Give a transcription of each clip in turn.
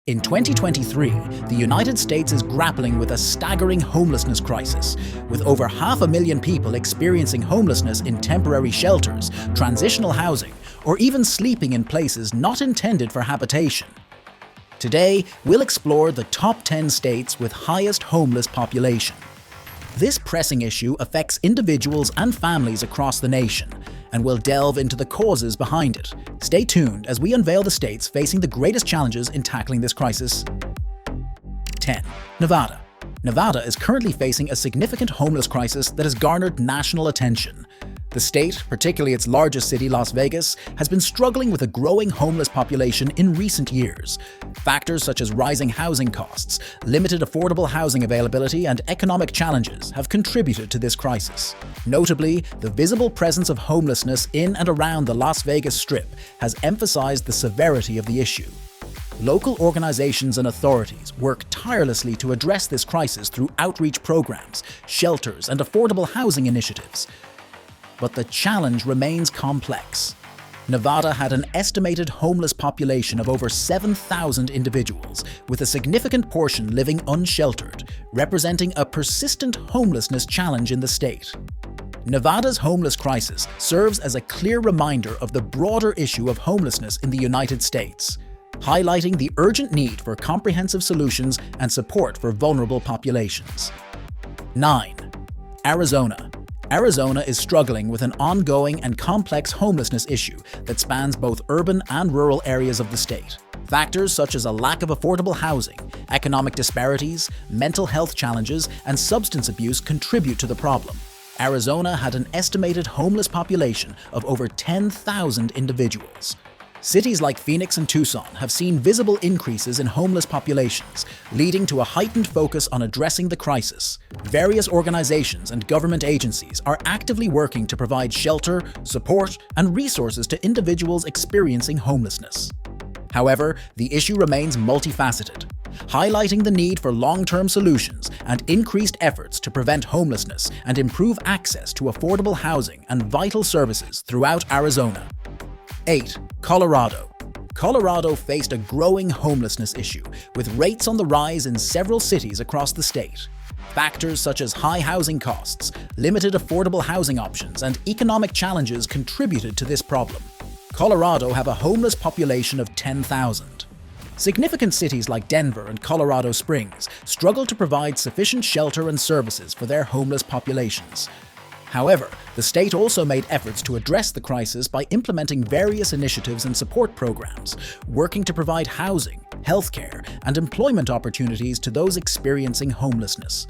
In 2023, the United States is grappling with a staggering homelessness crisis, with over 500,000 people experiencing homelessness in temporary shelters, transitional housing, or even sleeping in places not intended for habitation. Today, we'll explore the top 10 states with highest homeless population. This pressing issue affects individuals and families across the nation, and we'll delve into the causes behind it. Stay tuned as we unveil the states facing the greatest challenges in tackling this crisis. 10. Nevada. Nevada is currently facing a significant homeless crisis that has garnered national attention. The state, particularly its largest city, Las Vegas, has been struggling with a growing homeless population in recent years. Factors such as rising housing costs, limited affordable housing availability, and economic challenges have contributed to this crisis. Notably, the visible presence of homelessness in and around the Las Vegas Strip has emphasized the severity of the issue. Local organizations and authorities work tirelessly to address this crisis through outreach programs, shelters, and affordable housing initiatives. But the challenge remains complex. Nevada had an estimated homeless population of over 7,000 individuals, with a significant portion living unsheltered, representing a persistent homelessness challenge in the state. Nevada's homeless crisis serves as a clear reminder of the broader issue of homelessness in the United States, highlighting the urgent need for comprehensive solutions and support for vulnerable populations. 9. Arizona. Arizona is struggling with an ongoing and complex homelessness issue that spans both urban and rural areas of the state. Factors such as a lack of affordable housing, economic disparities, mental health challenges, and substance abuse contribute to the problem. Arizona had an estimated homeless population of over 10,000 individuals. Cities like Phoenix and Tucson have seen visible increases in homeless populations, leading to a heightened focus on addressing the crisis. Various organizations and government agencies are actively working to provide shelter, support, and resources to individuals experiencing homelessness. However, the issue remains multifaceted, highlighting the need for long-term solutions and increased efforts to prevent homelessness and improve access to affordable housing and vital services throughout Arizona. 8. Colorado. Colorado faced a growing homelessness issue, with rates on the rise in several cities across the state. Factors such as high housing costs, limited affordable housing options, and economic challenges contributed to this problem. Colorado have a homeless population of 10,000. Significant cities like Denver and Colorado Springs struggle to provide sufficient shelter and services for their homeless populations. However, the state also made efforts to address the crisis by implementing various initiatives and support programs, working to provide housing, healthcare, and employment opportunities to those experiencing homelessness.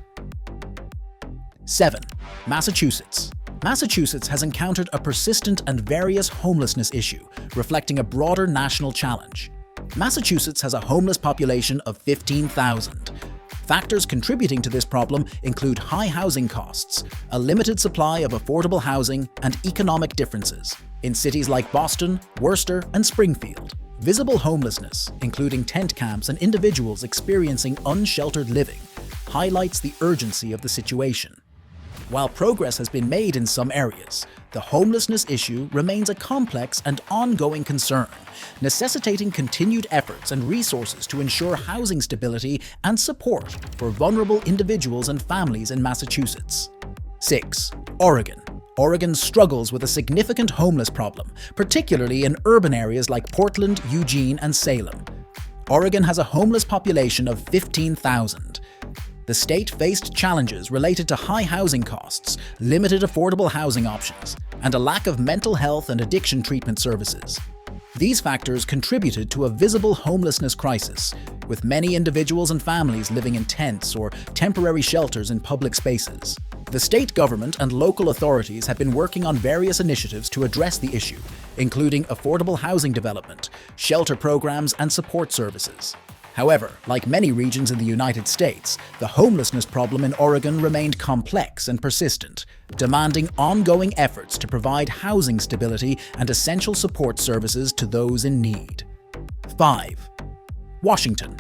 7. Massachusetts. Massachusetts has encountered a persistent and various homelessness issue, reflecting a broader national challenge. Massachusetts has a homeless population of 15,000. Factors contributing to this problem include high housing costs, a limited supply of affordable housing, and economic differences. In cities like Boston, Worcester, and Springfield, visible homelessness, including tent camps and individuals experiencing unsheltered living, highlights the urgency of the situation. While progress has been made in some areas, the homelessness issue remains a complex and ongoing concern, necessitating continued efforts and resources to ensure housing stability and support for vulnerable individuals and families in Massachusetts. 6. Oregon. Oregon struggles with a significant homeless problem, particularly in urban areas like Portland, Eugene, and Salem. Oregon has a homeless population of 15,000. The state faced challenges related to high housing costs, limited affordable housing options, and a lack of mental health and addiction treatment services. These factors contributed to a visible homelessness crisis, with many individuals and families living in tents or temporary shelters in public spaces. The state government and local authorities have been working on various initiatives to address the issue, including affordable housing development, shelter programs, and support services. However, like many regions in the United States, the homelessness problem in Oregon remained complex and persistent, demanding ongoing efforts to provide housing stability and essential support services to those in need. 5. Washington.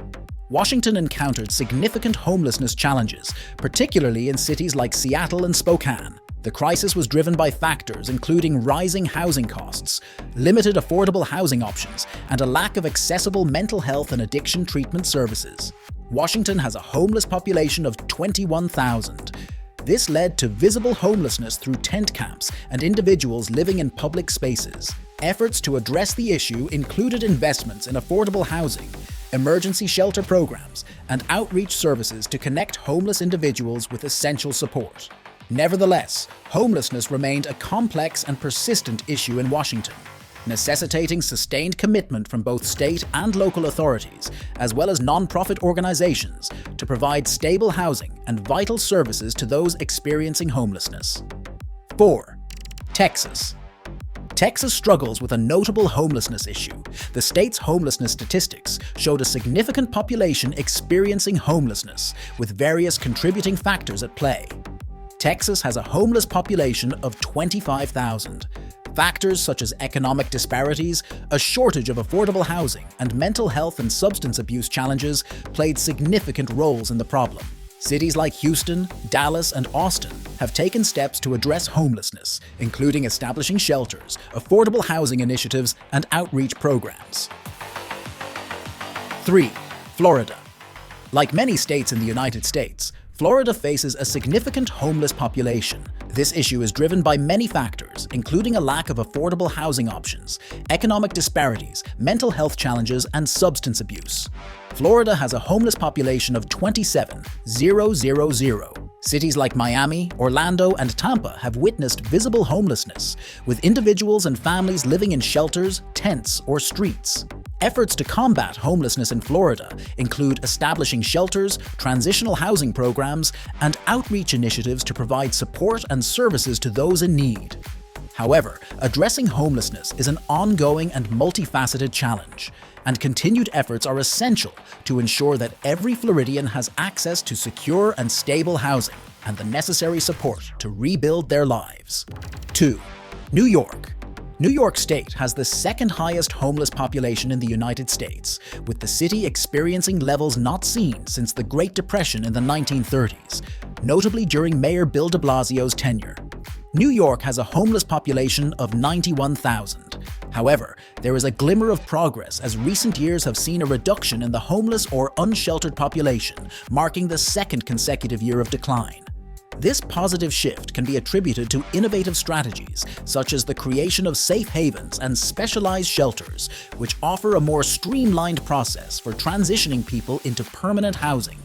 Washington encountered significant homelessness challenges, particularly in cities like Seattle and Spokane. The crisis was driven by factors including rising housing costs, limited affordable housing options, and a lack of accessible mental health and addiction treatment services. Washington has a homeless population of 21,000. This led to visible homelessness through tent camps and individuals living in public spaces. Efforts to address the issue included investments in affordable housing, emergency shelter programs, and outreach services to connect homeless individuals with essential support. Nevertheless, homelessness remained a complex and persistent issue in Washington, necessitating sustained commitment from both state and local authorities, as well as non-profit organizations, to provide stable housing and vital services to those experiencing homelessness. 4. Texas. Texas struggles with a notable homelessness issue. The state's homelessness statistics showed a significant population experiencing homelessness, with various contributing factors at play. Texas has a homeless population of 25,000. Factors such as economic disparities, a shortage of affordable housing, and mental health and substance abuse challenges played significant roles in the problem. Cities like Houston, Dallas, and Austin have taken steps to address homelessness, including establishing shelters, affordable housing initiatives, and outreach programs. 3. Florida. Like many states in the United States, Florida faces a significant homeless population. This issue is driven by many factors, including a lack of affordable housing options, economic disparities, mental health challenges, and substance abuse. Florida has a homeless population of 27,000. Cities like Miami, Orlando, and Tampa have witnessed visible homelessness, with individuals and families living in shelters, tents, or streets. Efforts to combat homelessness in Florida include establishing shelters, transitional housing programs, and outreach initiatives to provide support and services to those in need. However, addressing homelessness is an ongoing and multifaceted challenge, and continued efforts are essential to ensure that every Floridian has access to secure and stable housing and the necessary support to rebuild their lives. 2. New York. New York State has the second highest homeless population in the United States, with the city experiencing levels not seen since the Great Depression in the 1930s, notably during Mayor Bill de Blasio's tenure. New York has a homeless population of 91,000. However, there is a glimmer of progress as recent years have seen a reduction in the homeless or unsheltered population, marking the second consecutive year of decline. This positive shift can be attributed to innovative strategies, such as the creation of safe havens and specialized shelters, which offer a more streamlined process for transitioning people into permanent housing.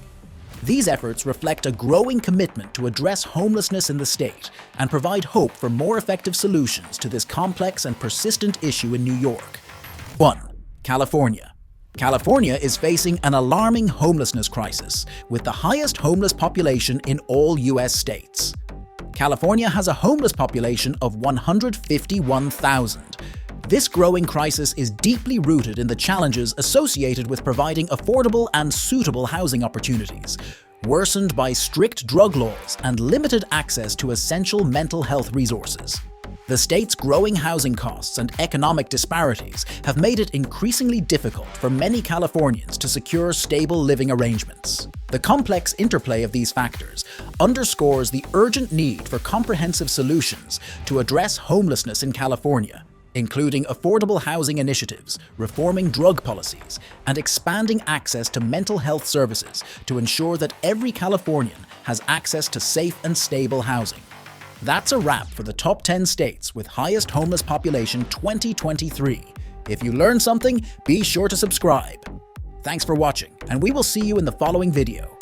These efforts reflect a growing commitment to address homelessness in the state and provide hope for more effective solutions to this complex and persistent issue in New York. 1. California. California is facing an alarming homelessness crisis, with the highest homeless population in all U.S. states. California has a homeless population of 151,000. This growing crisis is deeply rooted in the challenges associated with providing affordable and suitable housing opportunities, worsened by strict drug laws and limited access to essential mental health resources. The state's growing housing costs and economic disparities have made it increasingly difficult for many Californians to secure stable living arrangements. The complex interplay of these factors underscores the urgent need for comprehensive solutions to address homelessness in California, including affordable housing initiatives, reforming drug policies, and expanding access to mental health services to ensure that every Californian has access to safe and stable housing. That's a wrap for the top 10 states with highest homeless population 2023. If you learned something, be sure to subscribe. Thanks for watching, and we will see you in the following video.